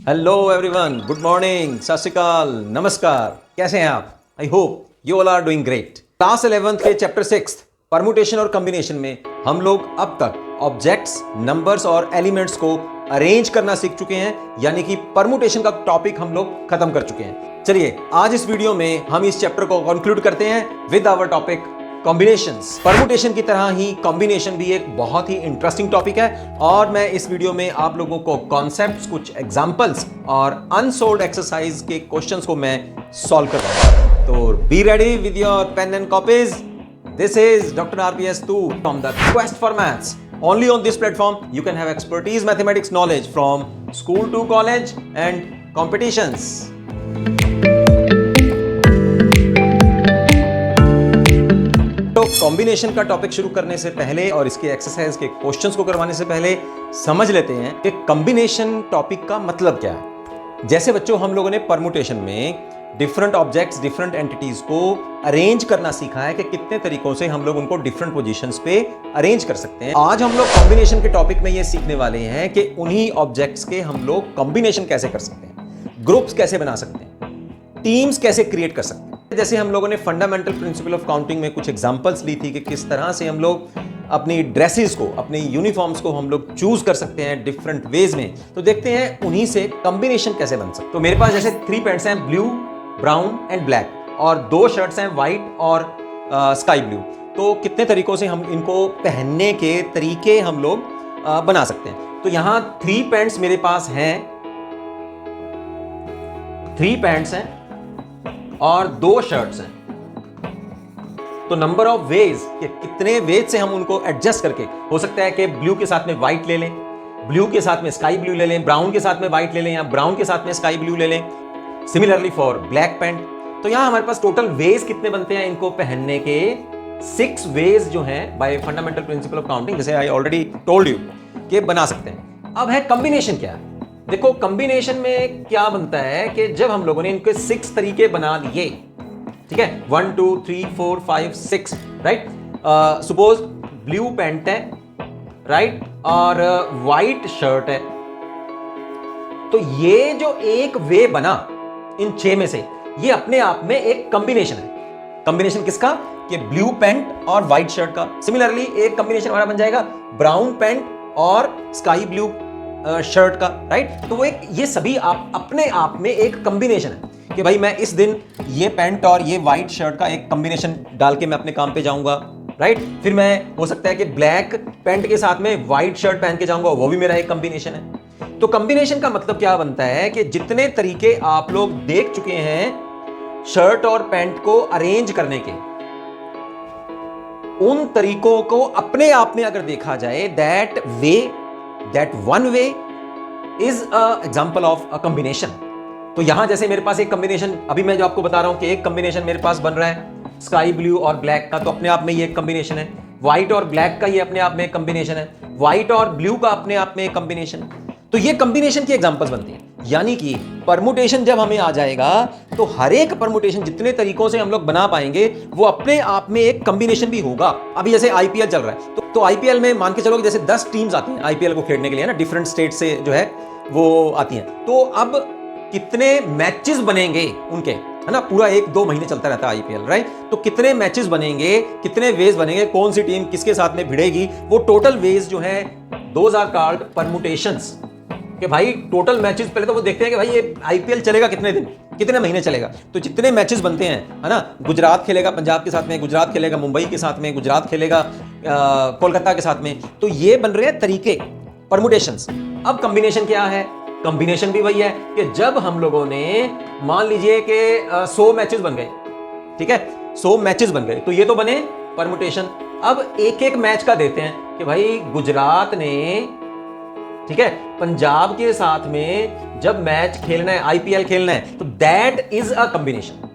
Hello everyone, good morning, सत श्री अकाल, नमस्कार। कैसे हैं आप? I hope you all are doing great. Class 11th के चैप्टर 6 परमुटेशन और कॉम्बिनेशन में हम लोग अब तक ऑब्जेक्ट्स, नंबर्स और एलिमेंट्स को अरेंज करना सीख चुके हैं, यानी कि परमुटेशन का टॉपिक हम लोग खत्म कर चुके हैं। चलिए आज इस वीडियो में हम इस चैप्टर को कंक्लूड करते हैं with our topic combinations. Permutation की तरह ही कॉम्बिनेशन भी एक बहुत ही इंटरेस्टिंग टॉपिक है और मैं इस वीडियो में आप लोगों को कॉन्सेप्ट्स, कुछ एग्जांपल्स और अनसोल्व्ड एक्सरसाइज के क्वेश्चंस को मैं सॉल्व कर रहा हूं। तो be ready with your pen and copies. This is doctor RPS2 from the quest for maths. Only on this platform you can have expertise mathematics knowledge from school to college and competitions. तो combination का topic शुरू करने से पहले और इसके exercise के questions को करवाने से पहले समझ लेते हैं कि कॉम्बिनेशन टॉपिक का मतलब क्या है। जैसे बच्चों, हम लोगों ने परमुटेशन में डिफरेंट ऑब्जेक्ट्स, डिफरेंट एंटिटीज को अरेंज करना सीखा है कि कितने तरीकों से हम लोग उनको डिफरेंट पोजीशंस पे अरेंज कर सकते हैं। आज हम लोग कॉम्बिनेशन के टॉपिक में ये सीखने वाले हैं कि उन्हीं ऑब्जेक्ट्स के हम लोग कॉम्बिनेशन कैसे कर सकते हैं, ग्रुप्स कैसे बना सकते हैं, टीम्स कैसे क्रिएट कर सकते हैं। जैसे हम लोगों ने फंडामेंटल प्रिंसिपल ऑफ काउंटिंग में कुछ एग्जांपल्स ली थी कि किस तरह से हम लोग अपनी ड्रेसेस को, अपनी यूनिफॉर्म्स को हम लोग चूज कर सकते हैं डिफरेंट वेज में। तो देखते हैं उन्हीं से कॉम्बिनेशन कैसे बन सकते हैं। तो मेरे पास जैसे 3 पैंट्स हैं, ब्लू, ब्राउन एंड ब्लैक, और 2 शर्ट्स हैं, व्हाइट और स्काई ब्लू। तो कितने तरीकों से हम इनको पहनने के तरीके हम लोग बना सकते हैं। तो यहां 3 पैंट्स मेरे पास हैं, 3 पैंट्स हैं और 2 शर्ट्स हैं। तो नंबर ऑफ वेज, कि कितने वेज से हम उनको एडजस्ट करके, हो सकता है कि ब्लू के साथ में व्हाइट ले लें, ब्लू के साथ में स्काई ब्लू ले लें, ब्राउन के साथ में व्हाइट ले लें, या ब्राउन के साथ में स्काई ब्लू ले लें। Similarly for black pant. तो यहां हमारे पास टोटल वेज कितने बनते हैं इनको पहनने के? 6 वेज जो हैं bye fundamental principle of counting, जैसे आई ऑलरेडी टोल्ड यू, कि बना सकते हैं। अब है कॉम्बिनेशन क्या है। देखो कॉम्बिनेशन में क्या बनता है कि जब हम लोगों ने इनके 6 तरीके बना लिए, ठीक है, 1 2 3 4 5 6, राइट। सपोज ब्लू पैंट है, राइट, और व्हाइट शर्ट है। तो ये जो एक वे बना इन 6 में से, ये अपने आप में एक कॉम्बिनेशन है। कॉम्बिनेशन किसका? कि ब्लू पैंट और व्हाइट शर्ट का। सिमिलरली एक कॉम्बिनेशन हमारा बन जाएगा ब्राउन पैंट और स्काई ब्लू शर्ट का, राइट। तो वो एक, ये सभी आप अपने आप में एक कॉम्बिनेशन है कि भाई मैं इस दिन ये पैंट और ये व्हाइट शर्ट का एक कॉम्बिनेशन डाल के मैं अपने काम पे जाऊंगा, राइट। फिर मैं, हो सकता है कि ब्लैक पैंट के साथ में व्हाइट शर्ट पहन के जाऊंगा, वो भी मेरा एक कॉम्बिनेशन है। तो कॉम्बिनेशन का मतलब क्या बनता है कि जितने तरीके आप लोग देख चुके हैं शर्ट और पैंट को अरेंज करने के, उन तरीकों को अपने आप में अगर देखा जाए, that one way is a example of a combination. तो यहां जैसे मेरे पास एक कॉम्बिनेशन, अभी मैं जो आपको बता रहा हूं कि एक कॉम्बिनेशन मेरे पास बन रहा है स्काई ब्लू और ब्लैक का, तो अपने आप में ये एक कॉम्बिनेशन है। व्हाइट और ब्लैक का ये अपने आप में एक कॉम्बिनेशन है। व्हाइट और ब्लू का अपने आप में एक कॉम्बिनेशन। तो ये कॉम्बिनेशन की एग्जांपल्स बनती हैं। यानी कि परमुटेशन जब हमें आ जाएगा तो हर एक परमुटेशन जितने तरीकों से हम लोग बना पाएंगे वो अपने आप में एक कॉम्बिनेशन भी होगा। अभी जैसे आईपीएल चल रहा है, तो आईपीएल में मान के चलो कि जैसे 10 टीम्स आती हैं आईपीएल को खेलने के लिए ना, डिफरेंट स्टेट से जो है वो आती हैं। तो अब कितने मैचेस बनेंगे उनके, है ना, पूरा 1-2 महीने चलता रहता है आईपीएल, राइट। तो कितने मैचेस बनेंगे, कितने वेज बनेंगे, कौन सी टीम किसके साथ में भिड़ेगी, वो टोटल वेज जो है, दोज आर कॉल्ड परमुटेशंस। कि भाई टोटल मैचेस, पहले तो वो देखते हैं कि भाई ये आईपीएल चलेगा कितने दिन, कितने महीने चलेगा। तो जितने मैचेस बनते हैं, है ना, गुजरात खेलेगा पंजाब के साथ में, गुजरात खेलेगा मुंबई के साथ में, गुजरात खेलेगा कोलकाता के साथ में। तो ये बन रहे हैं तरीके, परमुटेशंस। अब कॉम्बिनेशन क्या है? कॉम्बिनेशन भी वही है कि जब हम लोगों ने, मान लीजिए कि 100 मैचेस बन गए, ठीक है, 100 मैचेस बन गए, तो ये तो बने परमुटेशन। अब एक एक मैच का देते हैं कि भाई गुजरात ने, ठीक है, पंजाब के साथ में जब मैच खेलना है, आईपीएल खेलना है, तो that is a combination,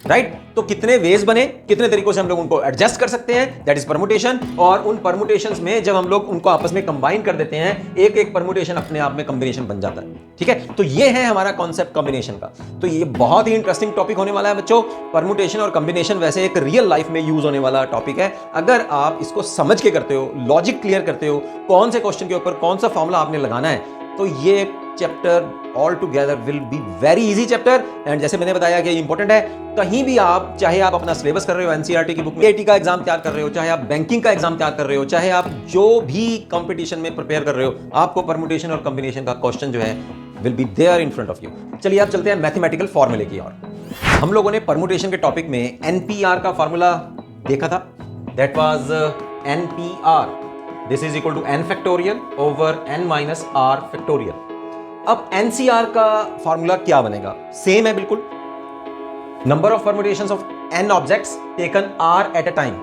right. तो कितने वेज बने, कितने तरीकों से हम लोग उनको एडजस्ट कर सकते हैं, दैट इज परमुटेशन। और उन परमुटेशंस में जब हम लोग उनको आपस में कंबाइन कर देते हैं, एक एक परमुटेशन अपने आप में कॉम्बिनेशन बन जाता है, ठीक है। तो ये है हमारा कॉन्सेप्ट कॉम्बिनेशन का। तो ये बहुत ही इंटरेस्टिंग टॉपिक होने वाला है बच्चों। परमुटेशन और कॉम्बिनेशन वैसे एक रियल लाइफ में यूज होने वाला टॉपिक है। अगर आप इसको समझ के करते हो, लॉजिक क्लियर करते हो, कौन से क्वेश्चन के ऊपर कौन सा फॉर्मूला आपने लगाना है, तो ये chapter all together will be very easy chapter. And जैसे मैंने बताया कि इंपॉर्टेंट है, कहीं भी आप, चाहे आप अपना सिलेबस कर रहे हो एनसीईआरटी की बुक में, एटी का एग्जाम तैयार कर रहे हो, चाहे आप बैंकिंग का एग्जाम तैयार कर रहे हो, चाहे आप जो भी कंपटीशन में प्रिपेयर कर रहे हो, आपको परमुटेशन और कॉम्बिनेशन का क्वेश्चन जो है will be there in front of you. चलिए आप चलते हैं मैथमेटिकल फॉर्मूले की ओर। हम लोगों ने परमुटेशन के टॉपिक में एनपीआर का फॉर्मूला देखा था, that was NPR, this is equal to n factorial over n minus r factorial. अब एनसीआर का फॉर्मूला क्या बनेगा? सेम है बिल्कुल, number of permutations of n objects taken r at a time,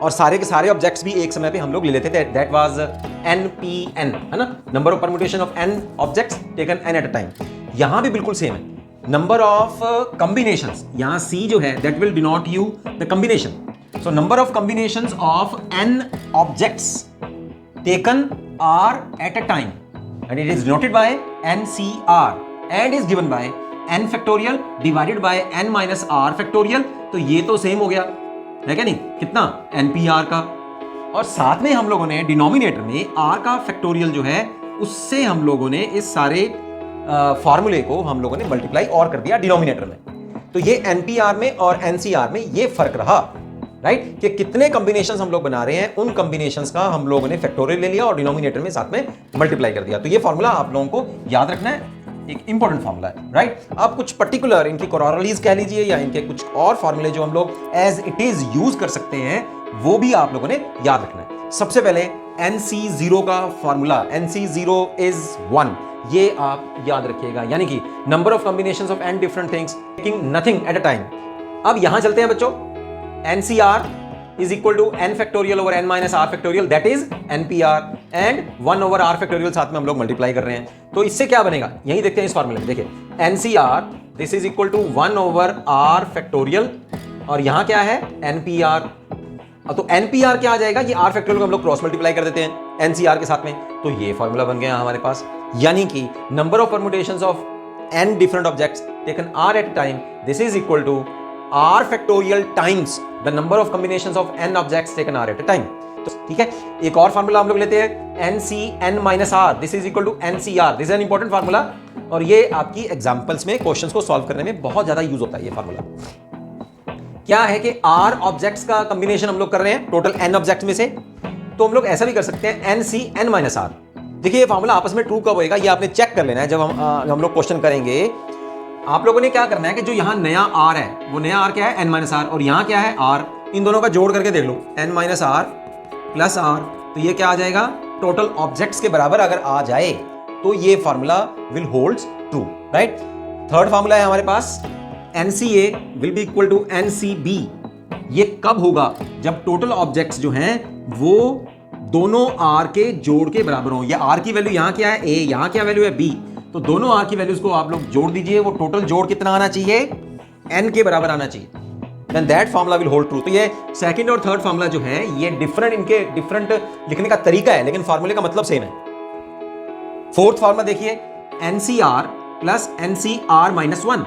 और सारे के सारे ऑब्जेक्ट्स भी एक समय पे हम लोग ले लेते थे, दैट वाज एनपीएन, है ना, number of permutation of n objects taken n at a time. यहां भी बिल्कुल सेम है, नंबर ऑफ कॉम्बिनेशंस, यहां सी जो है that will denote you the combination, so number of combinations of n objects taken r at a time and it is denoted by NCR and is given by n factorial divided by n minus r factorial। तो ये तो same हो गया है क्या नहीं, कितना NPR का, और साथ में हम लोगों ने डिनोमिनेटर में r का फैक्टोरियल जो है उससे हम लोगों ने इस सारे फॉर्मूले को हम लोगों ने मल्टीप्लाई और कर दिया डिनोमिनेटर में। तो ये NPR में और NCR में ये फर्क रहा, राइट, कि कितने कॉम्बिनेशंस हम लोग बना रहे हैं, उन कॉम्बिनेशंस का हम लोगों ने फैक्टोरियल ले लिया और डिनोमिनेटर में साथ में मल्टीप्लाई कर दिया। तो ये फॉर्मूला आप लोगों को याद रखना है, एक इंपॉर्टेंट फॉर्मूला है, राइट। आप कुछ पर्टिकुलर इनकी कोरोलरीज कह लीजिए या इनके कुछ और फॉर्मूले जो हम लोग एज इट इज यूज कर सकते हैं, वो भी आप लोगों ने याद रखना है। सबसे पहले NC0 का फॉर्मूला, NC0 इज 1, ये आप याद रखिएगा, यानी कि number of combinations of n different things taking nothing at a time. अब यहां चलते हैं बच्चों, NCR is equal to n factorial over n minus r factorial, that is NPR, and 1 over r factorial साथ में हम लोग मल्टीप्लाई कर रहे हैं। तो इससे क्या बनेगा, यही देखते हैं इस फॉर्मूले में। देखिए NCR this is equal to 1 over r factorial, और यहां क्या है NPR। तो NPR क्या आ जाएगा, ये r factorial को हम लोग क्रॉस मल्टीप्लाई कर देते हैं NCR के साथ में, तो ये फॉर्मूला बन गया हमारे पास, यानी कि number of permutations of n different objects taken r at time, this is equal to r factorial times the number of combinations of n objects taken r at a time। तो ठीक है, एक और फार्मूला हम लोग लेते हैं NCn minus r, this is equal to NCR, this is an important formula, और ये आपकी एग्जांपल्स में क्वेश्चंस को सॉल्व करने में बहुत ज्यादा यूज होता है। ये फार्मूला क्या है कि r ऑब्जेक्ट्स का कॉम्बिनेशन हम लोग कर रहे हैं टोटल n ऑब्जेक्ट्स में से, तो हम लोग ऐसा भी कर सकते हैं NCn minus r। देखिए ये फार्मूला आपस में ट्रू कब होएगा, ये आपने चेक कर लेना है जब हम लोग क्वेश्चन करेंगे। आप लोगों ने क्या करना है कि जो यहाँ नया r है, वो नया r क्या है, n माइनस आर, और यहाँ क्या है r, इन दोनों का जोड़ करके देख लो, n minus r plus r, तो ये क्या आ जाएगा, टोटल ऑब्जेक्ट्स के बराबर अगर आ जाए तो ये formula will holds true, right. Third formula है हमारे पास NCA will be equal to NCB। ये कब होगा, जब टोटल ऑब्जेक्ट्स जो हैं वो दोनों r के जोड़ के बराबर हों। या r की वैल्यू यहाँ क्या है a, यहाँ क्या वैल्यू है b, तो दोनों r की वैल्यूज को आप लोग जोड़ दीजिए, वो टोटल जोड़ कितना आना चाहिए, n के बराबर आना चाहिए, then that formula will hold true. तो ये सेकंड और थर्ड फार्मूला जो है ये डिफरेंट, इनके डिफरेंट लिखने का तरीका है, लेकिन फार्मूले का मतलब सेम है। फोर्थ फार्मूला देखिए, NCR plus NCR minus 1,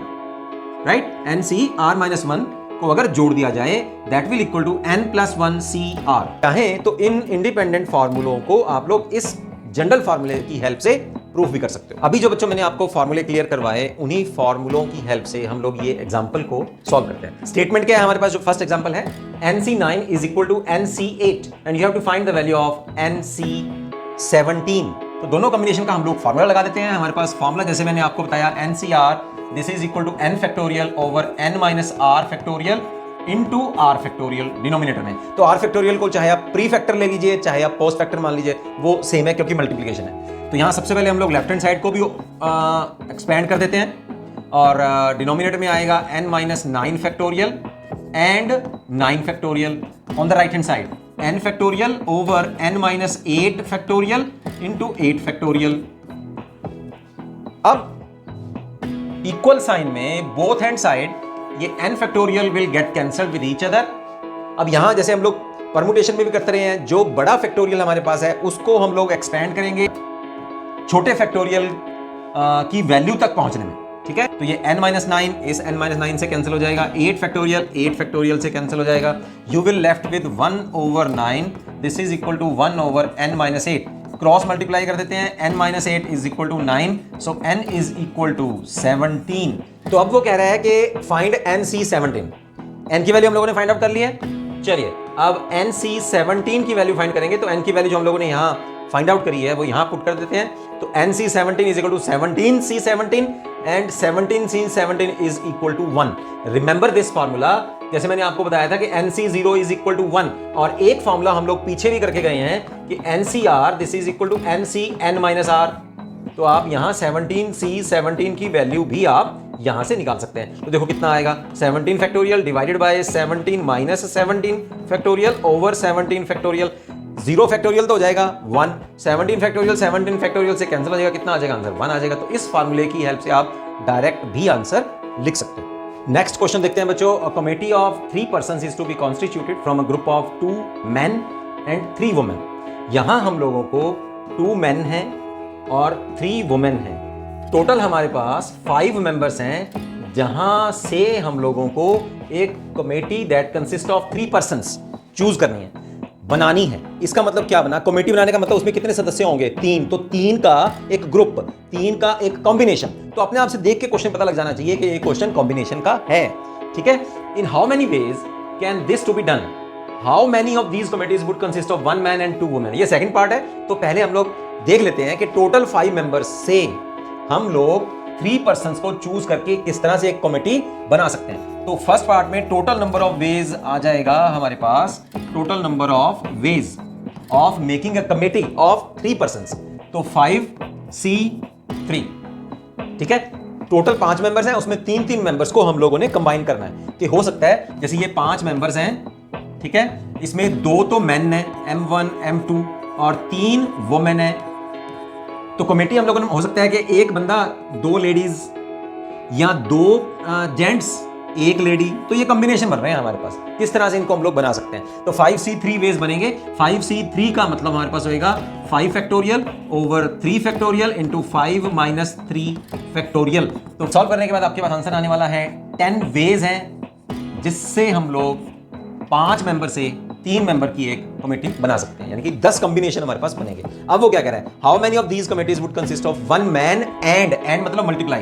right, NCR minus 1 को अगर जोड़ दिया जाए that will equal to n plus 1 CR। चाहें तो इन इंडिपेंडेंट फार्मूलों को आप लोग इस जनरल फार्मूले की हेल्प से प्रूफ भी कर सकते हो। अभी जो बच्चों मैंने आपको फार्मूले क्लियर करवाए, उन्हीं फार्मूलों की हेल्प से हम लोग ये एग्जांपल को सॉल्व करते हैं। स्टेटमेंट क्या है हमारे पास, जो फर्स्ट एग्जांपल है, NC9 is equal to NC8 and you have to find the value of NC17। तो दोनों कॉम्बिनेशन का हम लोग फार्मूला लगा देते हैं। हमारे पास फार्मूला जैसे मैंने आपको बताया, NCR this is equal to n factorial over n minus r factorial into r factorial denominator में। तो r फैक्टोरियल को चाहे आप प्री फैक्टर ले लीजिए, चाहे आप पोस्ट फैक्टर मान लीजिए, वो सेम है क्योंकि मल्टीप्लिकेशन है। तो यहाँ सबसे पहले हम लोग लेफ्ट हैंड साइड को भी एक्सपेंड कर देते हैं, और डिनोमिनेटर में आएगा n minus 9 factorial and 9 factorial, on the right hand side n factorial over n minus 8 factorial into 8 factorial. अब इक्वल साइन में बोथ हैंड साइड ये n factorial will get cancelled with each other. अब यहां जैसे हम लोग permutation में भी करते रहे हैं, जो बड़ा फैक्टोरियल हमारे पास है उसको हम लोग एक्सपेंड करेंगे छोटे फैक्टोरियल की वैल्यू तक पहुंचने में, ठीक है। तो ये n-9 इस n-9 से कैंसिल हो जाएगा, 8 फैक्टोरियल से कैंसिल हो जाएगा, you will left with 1 over 9, this is equal to 1 over n-8। Cross multiply कर देते हैं, n minus 8 is equal to 9, so n is equal to 17। तो अब वो कह रहा है कि फाइंड NC17। n की वैल्यू हम लोगों ने फाइंड आउट कर ली है। चलिए अब NC17 की वैल्यू फाइंड करेंगे, तो n की वैल्यू जो हम लोगों ने यहाँ फाइंड आउट करी है वो यहाँ पुट कर देते हैं। तो NC17 is equal to 17C17 and 17C17 is equal to 1। Remember this formula, जैसे मैंने आपको बताया था कि NC0 इज इक्वल टू 1, और एक फॉर्मूला हम लोग पीछे भी करके गए हैं कि NCR this is equal to NCN minus R। तो आप यहां 17C17 की वैल्यू भी आप यहां से निकाल सकते हैं। तो देखो कितना आएगा, 17 factorial divided by 17 minus 17 factorial over 17 factorial. 0 factorial तो हो जाएगा 1, 17 फैक्टोरियल से कैंसिल हो जाएगा, कितना आ जाएगा आंसर 1 आ जाएगा। तो इस फार्मूले की हेल्प से आप डायरेक्ट भी आंसर लिख सकते हैं। नेक्स्ट क्वेश्चन देखते हैं बच्चों। A committee of 3 persons is to be constituted from a group of 2 men and 3 women. यहां हम लोगों को 2 मेन हैं और 3 वुमेन हैं। टोटल हमारे पास 5 मेंबर्स हैं, जहां से हम लोगों को एक committee that consist of 3 persons choose करनी है, बनानी है। इसका मतलब क्या बना, कमेटी बनाने का मतलब उसमें कितने सदस्य होंगे, 3। तो 3 का एक ग्रुप, 3 का एक कॉम्बिनेशन। तो अपने आप से देख के क्वेश्चन पता लग जाना चाहिए कि ये क्वेश्चन कॉम्बिनेशन का है, ठीक है। In how many ways can this to be done, how many of these committees would consist of 1 man and 2 women. ये सेकंड पार्ट है। तो पहले हम लोग देख लेते हैं कि टोटल 5 मेंबर्स से हम लोग 3 पर्सन्स को चूज करके किस तरह से एक कमेटी बना सकते हैं। तो फर्स्ट पार्ट में टोटल नंबर ऑफ वेज आ जाएगा हमारे पास, total number of ways of making a committee of 3 persons. तो 5C3, ठीक है। टोटल 5 मेंबर्स हैं, उसमें 3 मेंबर्स को हम लोगों ने कंबाइन करना है। कि हो सकता है जैसे ये 5 मेंबर्स हैं, ठीक है, इसमें 2 तो मेन है M1 M2 और 3 वुमेन है। तो कमेटी हम लोगों ने हो सकता है कि एक बंदा 2 लेडीज या 2 जेंट्स 1 लेडी। तो ये कॉम्बिनेशन बन रहे हैं हमारे पास, किस तरह से इनको हम लोग बना सकते हैं। तो 5C3 वेज बनेंगे। 5C3 का मतलब हमारे पास होएगा 5 factorial over 3 factorial into 5 minus 3 factorial. तो सॉल्व करने के बाद आपके पास आंसर आने वाला है 10 वेज हैं जिससे हम लोग 5 मेंबर से 3 मेंबर की एक कमेटी बना सकते हैं, यानी कि 10 कॉम्बिनेशन हमारे पास बनेंगे। अब वो क्या कह रहा है, how many of these committees would consist of 1 man and मतलब मल्टीप्लाई,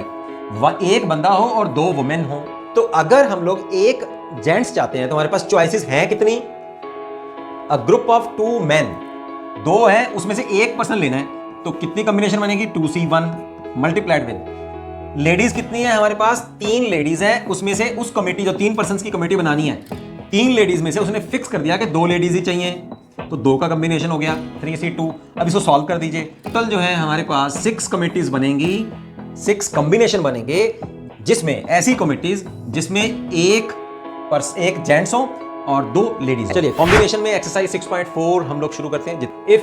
एक बंदा हो और 2 वुमेन हो। तो अगर हम लोग एक जेंट्स चाहते हैं तो हमारे पास चॉइसेस हैं कितनी, अ ग्रुप ऑफ 2 मैन, 2 है उसमें से एक पर्सन लेना है। तो कितनी कॉम्बिनेशन बनेगी, 2C1 मल्टीप्लाइड विद लेडीज कितनी है हमारे पास, 3 लेडीज है। उसमें से उस कमेटी जो 3 पर्सन की कमेटी बनानी है, 3 लेडीज में से उसने फिक्स कर दिया कि 2 लेडीज ही चाहिए, तो 2 का कॉम्बिनेशन हो गया 3C2। अब इसको सॉल्व कर दीजिए। टोटल जो है हमारे पास 6 कमिटीज बनेंगी, 6 कॉम्बिनेशन बनेंगे, जिसमें ऐसी कमिटीज जिसमें एक जेंट्स हो और 2 लेडीज। चलिए कॉम्बिनेशन में एक्सरसाइज 6.4 हम लोग शुरू करते हैं। If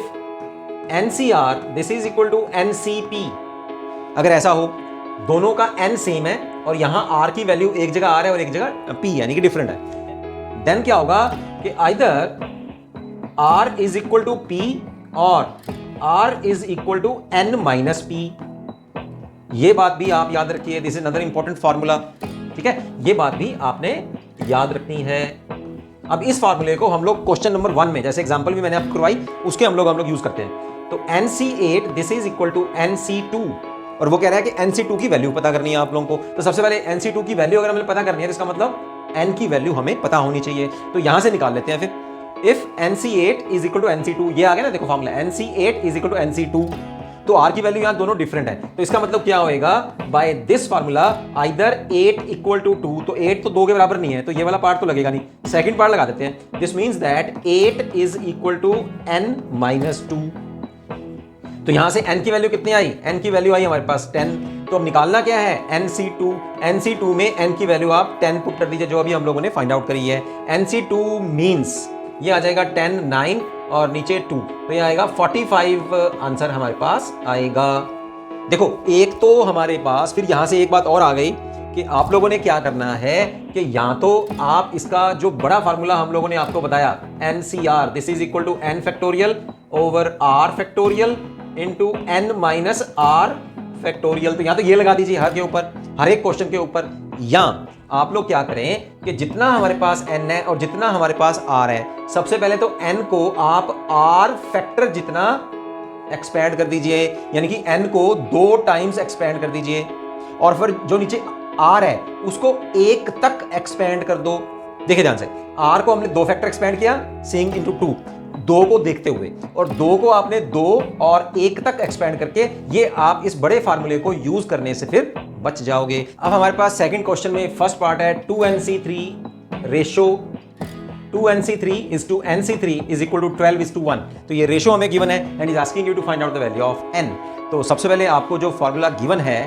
NCR this is equal to NCP, अगर ऐसा हो दोनों का n सेम है और यहां R की वैल्यू एक जगह R है और एक जगह P यानी कि डिफरेंट है, देन क्या होगा कि either R is equal to P और R is equal to N minus P। ये बात भी आप याद रखिए, this is another important formula, ठीक है। ये बात भी आपने याद रखनी है। अब इस फॉर्मूले को हम लोग क्वेश्चन नंबर 1 में, जैसे एग्जांपल भी मैंने आपको करवाई, उसके हम लोग यूज करते हैं। तो NC8 this is equal to NC2, और वो कह रहा है कि NC2 की वैल्यू पता करनी है आप लोगों को। तो सबसे पहले NC2 की वैल्यू अगर हमें पता करनी है तो इसका मतलब N की वैल्यू हमें पता होनी चाहिए। तो यहां से निकाल लेते हैं फिर। If NC8 is equal to NC2, ये आ गया ना, देखो formula NC8 is equal to NC2। तो R की वैल्यू यहां दोनों डिफरेंट है, तो इसका मतलब क्या होएगा, by this formula either 8 equal to 2, तो 8 तो 2 के बराबर नहीं है, तो ये वाला पार्ट तो लगेगा नहीं, सेकंड पार्ट लगा देते हैं। This means that 8 is equal to N minus 2। तो यहां से N की वैल्यू कितनी आई, N की वैल्यू आई हमारे पास 10। तो अब निकालना क्या है, NC2 में N की वैल्यू आप 10 पुट कर दीजिए, जो अभी हम लोगों ने फाइंड आउट करी है। NC2 मींस ये आ जाएगा 10 9 और नीचे 2, तो ये आएगा 45 आंसर हमारे पास आएगा। देखो एक तो हमारे पास फिर यहां से एक बात और आ गई कि आप लोगों ने क्या करना है कि या तो आप इसका जो बड़ा फार्मूला हम लोगों ने आपको बताया NCR this is equal to N factorial over R factorial into N minus R factorial, तो या तो ये लगा दीजिए हर के ऊपर, हर एक क्वेश्चन के ऊपर, या आप लोग क्या करें कि जितना हमारे पास n है और जितना हमारे पास r है, सबसे पहले तो n को आप r फैक्टर जितना एक्सपैंड कर दीजिए, यानी कि n को 2 टाइम्स एक्सपैंड कर दीजिए, और फिर जो नीचे r है उसको 1 तक एक्सपैंड कर दो। देखिए ध्यान से, r को हमने 2 फैक्टर एक्सपैंड किया, सीइंग इनटू 2, 2 को देखते हुए, और 2 को आपने 2 और 1 तक एक्सपैंड करके, ये आप इस बड़े फार्मूले को यूज करने से फिर बच जाओगे। अब हमारे पास सेकंड क्वेश्चन में फर्स्ट पार्ट है 2nc3 ratio 2nc3 is to nc3 is equal to 12 is to 1। तो ये रेशो हमें गिवन है and is asking you to find out the value of n। तो सबसे पहले आपको जो फॉर्मूला गिवन है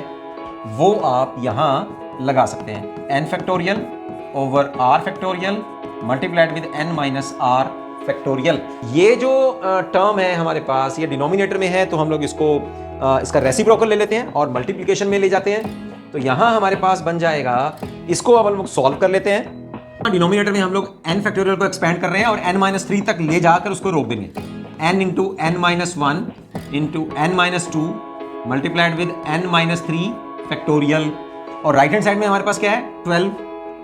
वो आप यहां लगा सकते हैं, n factorial over r factorial multiplied with n minus r factorial. ये जो टर्म है हमारे पास, ये डिनोमिनेटर में है, तो हम लोग इसको इसका रेसिप्रोकल ले लेते हैं और मल्टीप्लिकेशन में ले जाते हैं। तो यहां हमारे पास बन जाएगा, इसको अब हम लोग सॉल्व कर लेते हैं। डिनोमिनेटर में हम लोग n फैक्टोरियल को एक्सपैंड कर रहे हैं और n-3 तक ले जाकर उसको रोक देंगे। n into n-1 into n-2 multiplied with n-3 factorial, और राइट हैंड साइड में हमारे पास क्या है, 12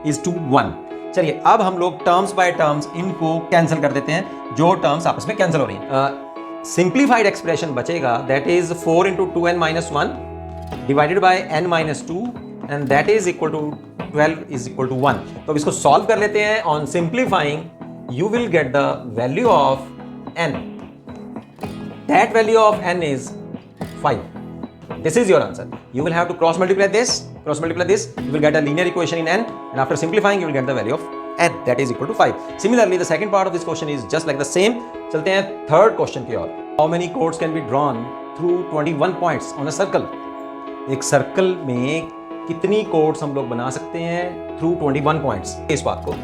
is to 1। चलिए अब हम लोग टर्म्स बाय टर्म्स इनको कैंसिल कर देते हैं, जो टर्म्स आपस में कैंसिल हो रही हैं। सिंप्लीफाइड एक्सप्रेशन बचेगा, that is 4 into 2n-1 divided by n-2 and that is equal to 12 is equal to 1। तो अब इसको सॉल्व कर लेते हैं। On simplifying you will get the value of n, that value of n is 5। This is your answer. You will have to cross multiply this, you will get a linear equation in n, and after simplifying you will get the value of n, that is equal to 5। Similarly the second part of this question is just like the same। चलते हैं third question की ओर। How many chords can be drawn through 21 points on a circle? एक circle में कितनी codes हम लोग बना सकते हैं थ्रू 21 पॉइंट्स, इस बात को।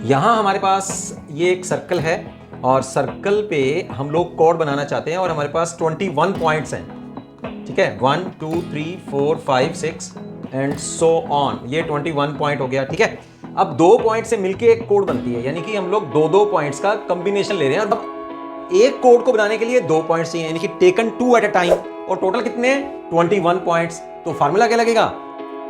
यहां हमारे पास ये एक सर्कल है और सर्कल पे हम लोग कोड बनाना चाहते हैं और हमारे पास 21 पॉइंट्स हैं, ठीक है, 1 2 3 4 5 6 एंड सो ऑन। ये 21 पॉइंट हो गया, ठीक है। अब 2 पॉइंट से मिलके एक कोड बनती है, यानी कि हम लोग 2 पॉइंट्स का कॉम्बिनेशन ले रहे हैं। अब एक कोड को बनाने के लिए 2 पॉइंट्स चाहिए, यानी कि टेकन 2 एट अ टाइम, और टोटल कितने हैं, 21 पॉइंट्स। तो फार्मूला क्या लगेगा,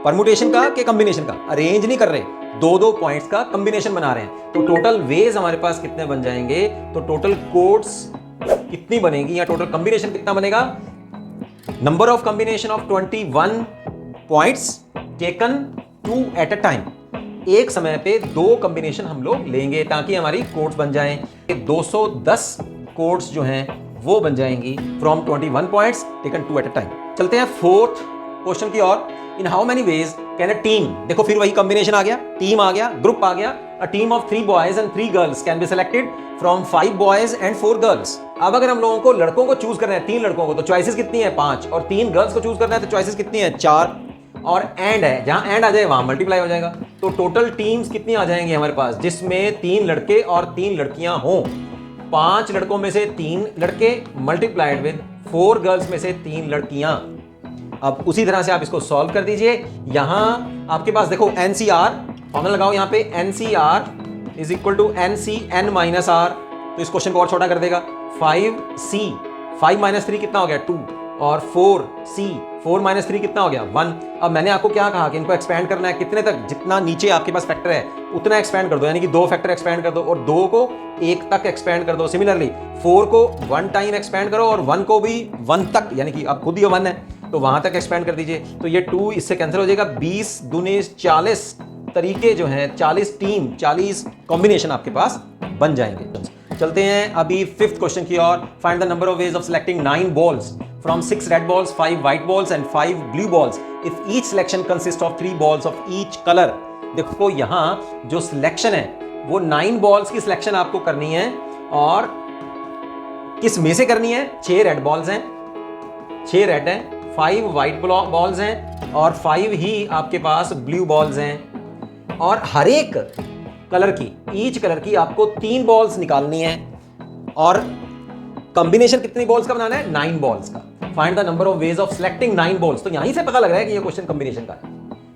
परमुटेशन का कि कॉम्बिनेशन का? अरेंज नहीं कर रहे, 2 पॉइंट्स का कॉम्बिनेशन बना रहे हैं। तो टोटल वेज हमारे पास कितने बन जाएंगे, तो टोटल कोड्स कितनी बनेगी या टोटल कॉम्बिनेशन कितना बनेगा, number of combination of 21 points taken 2 at a time. एक समय पे 2 कॉम्बिनेशन हम लोग लेंगे ताकि हमारी कोड्स बन जाएं। 210 कोड्स जो हैं वो बन जाएंगी from 21 points taken 2 at a time. चलते हैं फोर्थ क्वेश्चन की ओर। In how many ways can a team, देखो फिर वही कॉम्बिनेशन आ गया, टीम आ गया, ग्रुप आ गया। A team of 3 boys and 3 girls can be selected from 5 boys and 4 girls. अब अगर हम लोगों को लड़कों को चूज करना है, 3 लड़कों को, तो चॉइसेस कितनी है, 5, और 3 गर्ल्स को चूज करना है तो चॉइसेस कितनी है, 4, और एंड है, जहां एंड आ जाए वहां मल्टीप्लाई हो जाएगा। तो टोटल टीम्स कितनी आ जाएंगी हमारे पास, जिसमें 3 लड़के और 3 लड़कियां हों। 5 लड़कों में से 3 लड़के मल्टीप्लाइड विद 4 गर्ल्स में से 3 लड़कियां। अब उसी तरह से आप इसको सॉल्व कर दीजिए। यहां आपके पास देखो NCR फॉर्मूला लगाओ, यहां पे NCR is equal to NCN minus R। तो इस क्वेश्चन को और छोटा कर देगा। 5C, 5 माइनस 3 कितना हो गया, 2, और 4C, 4 माइनस 3 कितना हो गया, 1। अब मैंने आपको क्या कहा कि इनको एक्सपैंड करना है कितने तक, जितना नीचे आपके पास फैक्टर है उतना एक्सपैंड कर दो, यानी कि 2 फैक्टर एक्सपैंड कर दो और 2 को 1 तक एक्सपैंड कर दो। सिमिलरली 4 को 1 टाइम एक्सपैंड करो और 1 को भी 1 तक, यानी कि अब खुद ही 1 है तो वहां तक एक्सपैंड कर दीजिए। तो ये 2 इससे कैंसिल हो जाएगा। 20 दूनी 40 तरीके जो हैं, 40 टीम, 40 कॉम्बिनेशन आपके पास बन जाएंगे। चलते हैं अभी फिफ्थ क्वेश्चन की ओर। Find the number of ways of selecting 9 balls from 6 red balls, 5 white balls and 5 blue balls if each selection consists of 3 balls of each color। देखो यहां जो सिलेक्शन है वो 9 बॉल्स की सिलेक्शन आपको करनी है, और किस में से करनी है, 6 रेड बॉल्स हैं, 6 रेड हैं, 5 व्हाइट बॉल्स हैं और 5 ही आपके पास ब्लू बॉल्स हैं। और हर एक कलर की, ईच कलर की आपको 3 बॉल्स निकालनी है, और कॉम्बिनेशन कितनी बॉल्स का बनाना है, 9 बॉल्स का। Find the number of ways of selecting 9 balls. तो यहीं से पता लग रहा है कि ये क्वेश्चन कॉम्बिनेशन का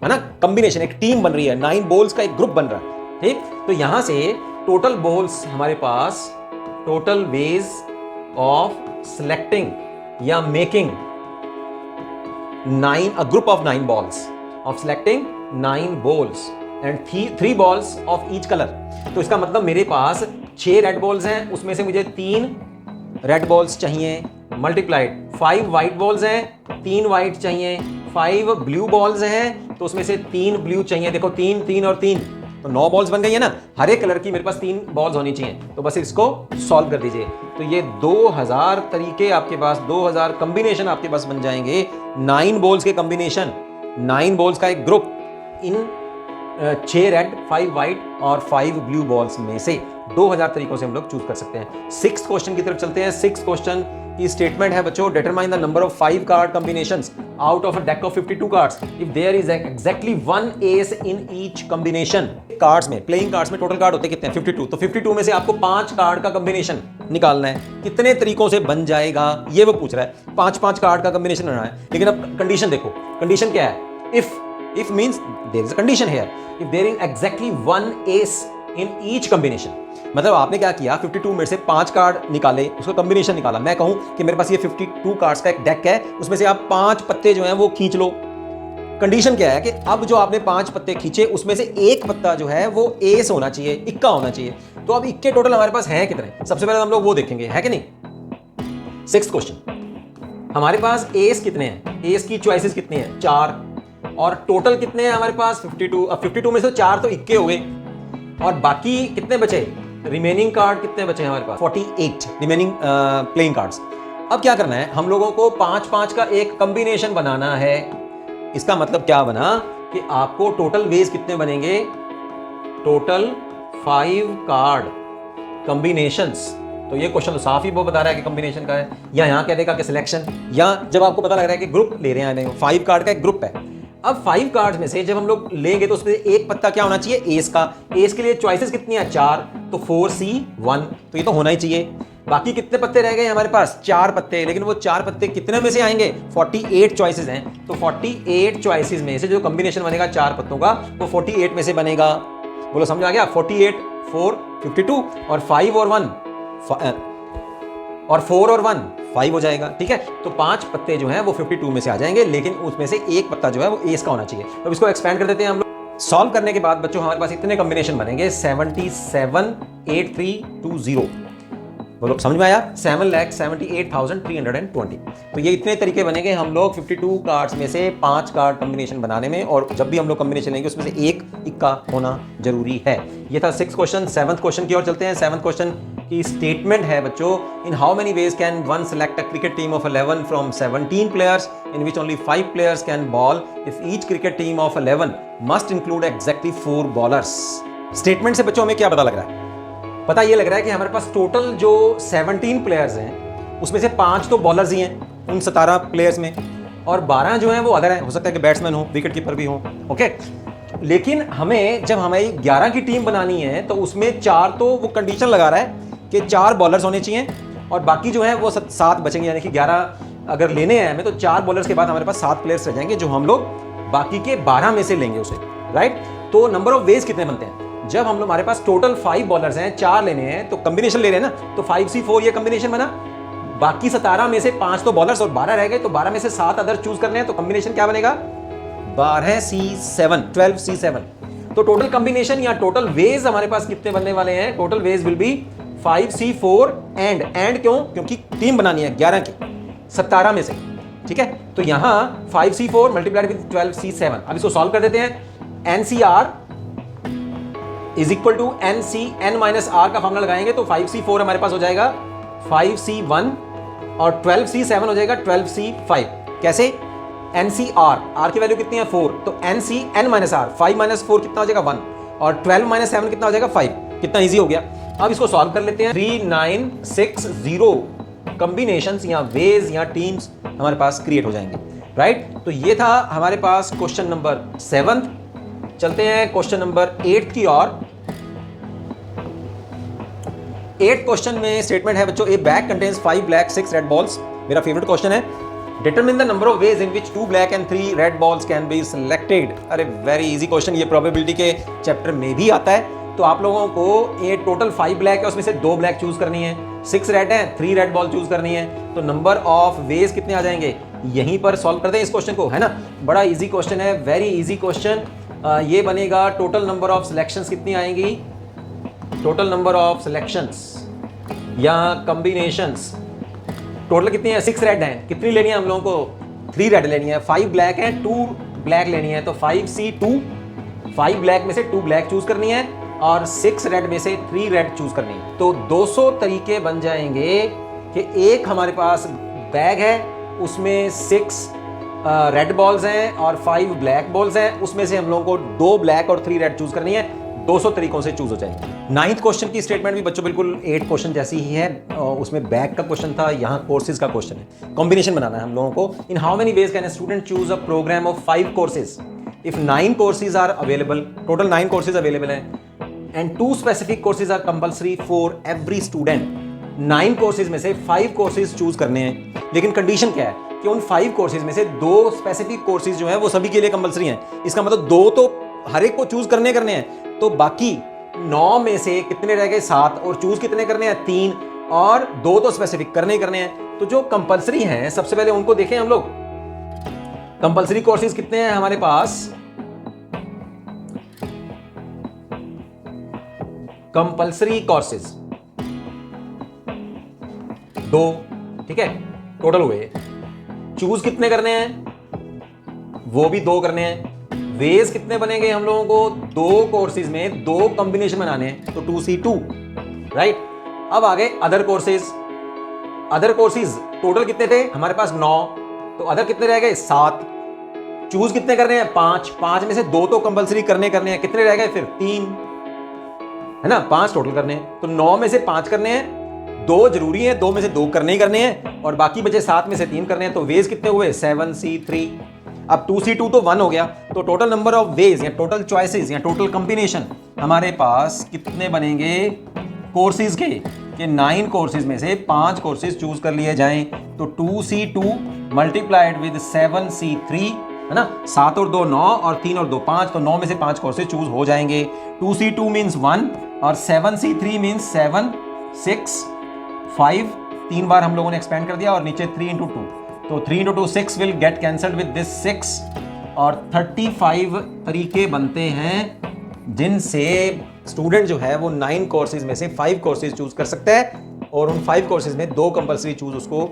है ना। कॉम्बिनेशन, एक टीम बन रही है, 9 बॉल्स का एक ग्रुप बन रहा है, ठीक। तो यहां से टोटल बॉल्स हमारे पास, टोटल वेज ऑफ सिलेक्टिंग या making 9, a group of 9 balls of selecting 9 balls and 3 balls of each colour. तो इसका मतलब मेरे पास 6 रेड बॉल्स हैं, उसमें से मुझे 3 रेड बॉल्स चाहिए मल्टीप्लाइड 5 वाइट बॉल्स हैं, 3 वाइट चाहिए, 5 ब्लू बॉल्स हैं तो उसमें से 3 ब्लू चाहिए। देखो 3 3 और 3 तो 9 बॉल्स बन गई है ना। हर एक कलर की मेरे पास 3 बॉल्स होनी चाहिए। तो बस इसको सॉल्व कर दीजिए। तो ये 2000 तरीके आपके पास, 2000 कॉम्बिनेशन आपके पास बन जाएंगे। 9 बॉल्स के कॉम्बिनेशन, 9 बॉल्स का एक ग्रुप इन 6 रेड 5 वाइट और 5 ब्लू बॉल्स में से 2000 तरीकों से हम लोग चूज कर सकते हैं। 6th क्वेश्चन की तरफ चलते हैं। 6th क्वेश्चन की स्टेटमेंट है बच्चों, determine the number of 5 card combinations out of a deck of 52 cards if there is exactly 1 ace in each combination. Cards में, प्लेइंग कार्ड्स में टोटल कार्ड होते कितने हैं? 52। तो 52 में से आपको 5 कार्ड का कॉम्बिनेशन निकालना है। कितने तरीकों से बन जाएगा ये वो पूछ रहा है। 5 कार्ड का कॉम्बिनेशन बनाना है। लेकिन अब कंडीशन देखो, कंडीशन क्या है? If means there is a condition here, if there is exactly 1 ace in each combination. मतलब आपने क्या किया, 52 में से 5 कार्ड निकाले, उसका कॉम्बिनेशन निकाला। मैं कहूं कि मेरे पास ये 52 कार्ड्स का एक डेक है, उसमें से आप 5 पत्ते जो हैं वो खींच लो। कंडीशन क्या है कि अब जो आपने 5 पत्ते खींचे उसमें से एक पत्ता जो है वो एस होना चाहिए, इक्का होना चाहिए। तो अब इक्के टोटल हमारे पास हैं कितने? सबसे पहले हम लोग वो देखेंगे, है कि नहीं। 6th क्वेश्चन, हमारे पास एस कितने हैं? एस की चॉइसेस कितनी है? 4। और टोटल कितने हैं हमारे पास? 52। अब 52 में से 4 तो इक्के हो गए और बाकी कितने बचे? रिमेनिंग कार्ड कितने बचे हैं हमारे पास? 48 रिमेनिंग प्लेइंग कार्ड्स। अब क्या करना है, हम लोगों को 5-5 का एक कॉम्बिनेशन बनाना है। इसका मतलब क्या बना कि आपको टोटल वेज कितने बनेंगे? Total 5 card combinations. तो ये क्वेश्चन तो साफ ही वो बता रहा है कि कॉम्बिनेशन का है, या यहां कह देगा कि सिलेक्शन, या जब आपको पता लग रहा है कि ग्रुप ले रहे हैं, 5 कार्ड का एक ग्रुप है। अब 5 कार्ड्स में से जब हम लोग लेंगे तो उसमें एक पत्ता क्या होना चाहिए? एस का। एस के लिए चॉइसेस कितनी है? 4। तो 4C1, तो ये तो होना ही चाहिए। बाकी कितने पत्ते रह गए हमारे पास? 4 पत्ते। लेकिन वो 4 पत्ते कितने में से आएंगे? 48 चॉइसेस हैं। तो 48 चॉइसेस में से जो कॉम्बिनेशन बनेगा 4 पत्तों का, वो 48 में से बनेगा। बोलो समझ आ गया? 48 4 52 और 5 और 1 और 4 और 1 5 हो जाएगा। ठीक है, तो 5 पत्ते जो हैं वो 52 में से आ जाएंगे, लेकिन उसमें से एक पत्ता जो है वो एस का होना चाहिए। तो इसको एक्सपेंड कर देते हैं हम लोग। सॉल्व करने के बाद बच्चों हमारे पास इतने कॉम्बिनेशन बनेंगे 778320। बोलो समझ में आया? 7,78,320। तो ये इतने तरीके बनेंगे हम लोग 52 कार्ड्स में से 5 कार्ड कॉम्बिनेशन बनाने में। और जब भी हम लोग कॉम्बिनेशन लेंगे उसमें से एक इक्का होना जरूरी है। ये था 6th क्वेश्चन। 7th क्वेश्चन की ओर चलते हैं। 7th क्वेश्चन की स्टेटमेंट है बच्चों, इन how many ways can one select a cricket team of 11 from 17 players in which only 5 players can ball if each cricket team of 11 must include exactly 4 bowlers. Statement से बच्चों हमें क्या पता लग रहा है? पता ये लग रहा है कि हमारे पास टोटल जो 17 प्लेयर्स हैं उसमें से 5 तो बॉलर्स ही हैं उन 17 प्लेयर्स में, और 12 जो हैं वो अदर हैं। हो सकता है कि बैट्समैन हो, विकेट कीपर भी हो। ओके, लेकिन हमें जब हमारी 11 की टीम बनानी है तो उसमें 4 तो वो कंडीशन लगा रहा है कि 4 बॉलर्स होने चाहिए और बाकी जो है वो 7 बचेंगे। यानी कि 11 अगर लेने हैं हमें तो 4 बॉलर्स के बाद हमारे पास 7 प्लेयर्स रह जाएंगे जो हम लोग बाकी के 12 में से लेंगे उसे। राइट, तो नंबर ऑफ वेज कितने बनते हैं? जब हम लोग, हमारे पास टोटल 5 बॉलर्स हैं, 4 लेने हैं तो कॉम्बिनेशन ले रहे हैं ना, तो 5C4 ये कॉम्बिनेशन बना। बाकी 17 में से 5 तो बॉलर्स और 12 रह गए, तो 12 में से 7 अदर चूज करने हैं। तो कॉम्बिनेशन क्या बनेगा? 12C7 12C7। तो टोटल कॉम्बिनेशन या टोटल वेज हमारे पास कितने बनने वाले हैं? Total veg will be 5C4 and क्यों? क्योंकि टीम बनानी है 11 की 17 में से। ठीक है, तो यहां 5C4 मल्टीप्लाइड विद 12C7। अब इसको सॉल्व कर देते हैं। NCR is equal to NC(n-r) का फॉर्मूला लगाएंगे तो 5C4 हमारे पास हो जाएगा 5C1 और 12C7 हो जाएगा 12C5। कैसे? NCR, R की वैल्यू कितनी है? 4। तो NCn-r 5 - 4 कितना हो जाएगा? 1 और 12 - 7 कितना हो जाएगा? 5। कितना इजी हो गया। अब इसको सॉल्व कर लेते हैं। 3960 कॉम्बिनेशंस या वेज या टीम्स हमारे पास क्रिएट हो जाएंगे। राइट, तो ये था हमारे पास क्वेश्चन नंबर 7। चलते हैं क्वेश्चन नंबर 8 की ओर। 8 क्वेश्चन में स्टेटमेंट है बच्चों, ए bag contains 5 black 6 red balls. मेरा फेवरेट क्वेश्चन है। Determine the number of ways in which 2 black and 3 red balls can be selected. अरे वेरी इजी क्वेश्चन, ये प्रोबेबिलिटी के चैप्टर में भी आता है। तो आप लोगों को ये टोटल 5 ब्लैक है, उसमें से 2 ब्लैक चूज करनी है, 6 रेड है, 3 रेड बॉल चूज करनी है। तो नंबर ऑफ वेज कितने आ जाएंगे? यहीं पर सॉल्व करते हैं इस क्वेश्चन को, है ना। बड़ा इजी क्वेश्चन है, वेरी इजी क्वेश्चन। ये बनेगा टोटल नंबर ऑफ सिलेक्शंस कितनी आएंगी? टोटल नंबर ऑफ सिलेक्शंस या कॉम्बिनेशंस टोटल कितनी है? 6 रेड हैं। कितनी लेनी है हम लोगों को? 3 रेड लेनी है। 5 ब्लैक है, 2 ब्लैक लेनी है, तो 5C2, 5 ब्लैक में से 2 ब्लैक चूज करनी है और 6 रेड में से 3 रेड चूज करनी है। तो 200 तरीके बन जाएंगे कि एक हमारे पास बैग है, उसमें 6 रेड बॉल्स हैं और 5 ब्लैक बॉल्स हैं, उसमें से हम लोगों को 2 ब्लैक और 3 रेड चूज करनी है। 200 तरीकों से चूज हो जाएंगे। 9th क्वेश्चन की स्टेटमेंट भी बच्चों बिल्कुल 8 क्वेश्चन जैसी ही है। उसमें बैग का क्वेश्चन था, यहाँ कोर्सेज का क्वेश्चन है। कॉम्बिनेशन बनाना है हम लोगों को। In how many ways can a student choose a programme of 5 courses if 9 courses are available? Total 9 courses available हैं and 2 specific courses are compulsory for every student. 9 courses में से 5 courses choose करने हैं, लेकिन कंडीशन क्या है कि उन 5 कोर्सेज में से 2 स्पेसिफिक कोर्सेज जो है वो सभी के लिए कंपल्सरी हैं। इसका मतलब 2 तो हर एक को चूज करने हैं, तो बाकी 9 में से कितने रह गए? 7। और चूज कितने करने हैं? 3, और 2 तो स्पेसिफिक करने हैं। तो जो कंपल्सरी हैं सबसे पहले उनको देखें हम लोग। कंपल्सरी कोर्सेज कितने हैं हमारे पास? कंपल्सरी कोर्सेज 2, ठीक है, टोटल हुए। चूज कितने करने हैं? वो भी 2 करने हैं। वेज कितने बनेंगे हम लोगों को? 2 कोर्सेज में 2 कॉम्बिनेशन बनाने हैं, तो 2C2, राइट। अब आगे other courses. Other courses total कितने थे हमारे पास? 9, तो अदर कितने रह गए? 7। चूज कितने करने हैं? 5। 5 में से 2 तो कंपल्सरी करने हैं, कितने रह गए फिर? 3, है ना। 5 टोटल करने हैं, तो 9 में से 5 करने हैं, 2 जरूरी है, 2 में से 2 करने ही करने हैं, और बाकी बचे 7 में से 3 करने हैं। तो वेज कितने हुए? 7C3। अब 2C2 तो 1 हो गया, तो टोटल नंबर ऑफ वेज या टोटल चॉइसेस या टोटल कॉम्बिनेशन हमारे पास कितने बनेंगे कोर्सेज के? कि 9 कोर्सेज में से 5 कोर्सेज चूज कर लिए जाएं, तो 2C2 मल्टीप्लाइड विद 7C3, है ना। 7 और 2 9 और 3 और 2 5, तो 9 में से 5 कोर्सेज चूज हो जाएंगे। 2C2 मीन्स 1 और 7C3 मीन्स 7, 6, 5, 3 बार हम लोगों ने एक्सपेंड कर दिया, और नीचे 3 into 2, तो 3 into 2 6 will get cancelled with this 6, और 35 तरीके बनते हैं जिनसे स्टूडेंट जो है वो 9 कोर्सेज में से 5 कोर्सेज चूज कर सकता है, और उन 5 कोर्सेज में 2 कंपल्सरी चूज उसको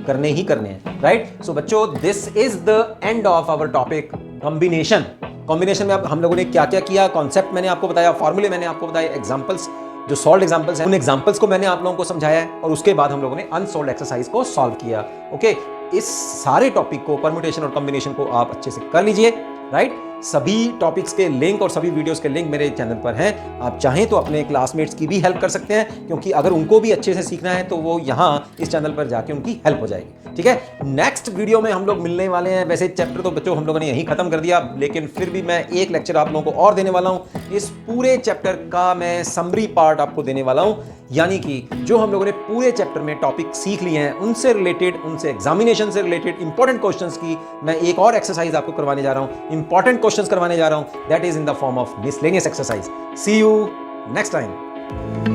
करने ही करने हैं, राइट। सो बच्चों, this is the end of our topic combination. Combination में अब हम लोगों ने क्या क्या किया? कॉन्सेप्ट मैंने आपको बताया, फॉर्मूले मैंने आपको बताया, एग्जाम्पल्स जो सॉल्व एग्जाम्पल्स हैं उन एग्जाम्पल्स को मैंने आप लोगों को समझाया है, और उसके बाद हम लोगों ने अनसॉल्व एक्सरसाइज को सॉल्व किया। ओके, इस सारे टॉपिक को, परम्यूटेशन और कॉम्बिनेशन को आप अच्छे से कर लीजिए, राइट। सभी टॉपिक्स के लिंक और सभी वीडियोस के लिंक मेरे चैनल पर हैं। आप चाहें तो अपने क्लासमेट्स की भी हेल्प कर सकते हैं, क्योंकि अगर उनको भी अच्छे से सीखना है तो वो यहाँ इस चैनल पर जाके उनकी हेल्प हो जाएगी, ठीक है। नेक्स्ट वीडियो में हम लोग मिलने वाले हैं। वैसे चैप्टर तो बच्चों हम लोगों ने यहीं खत्म कर दिया, लेकिन फिर भी मैं एक लेक्चर आप लोगों को और देने वाला हूँ। इस पूरे चैप्टर का मैं समरी पार्ट आपको देने वाला हूँ, यानी कि जो हम लोगों ने पूरे चैप्टर में टॉपिक सीख लिए हैं उनसे रिलेटेड, उनसे एग्जामिनेशन से रिलेटेड इंपॉर्टेंट क्वेश्चंस की मैं एक और एक्सरसाइज आपको करवाने जा रहा हूं, इंपॉर्टेंट क्वेश्चंस करवाने जा रहा हूं, that is in the form of miscellaneous exercise. See you next time.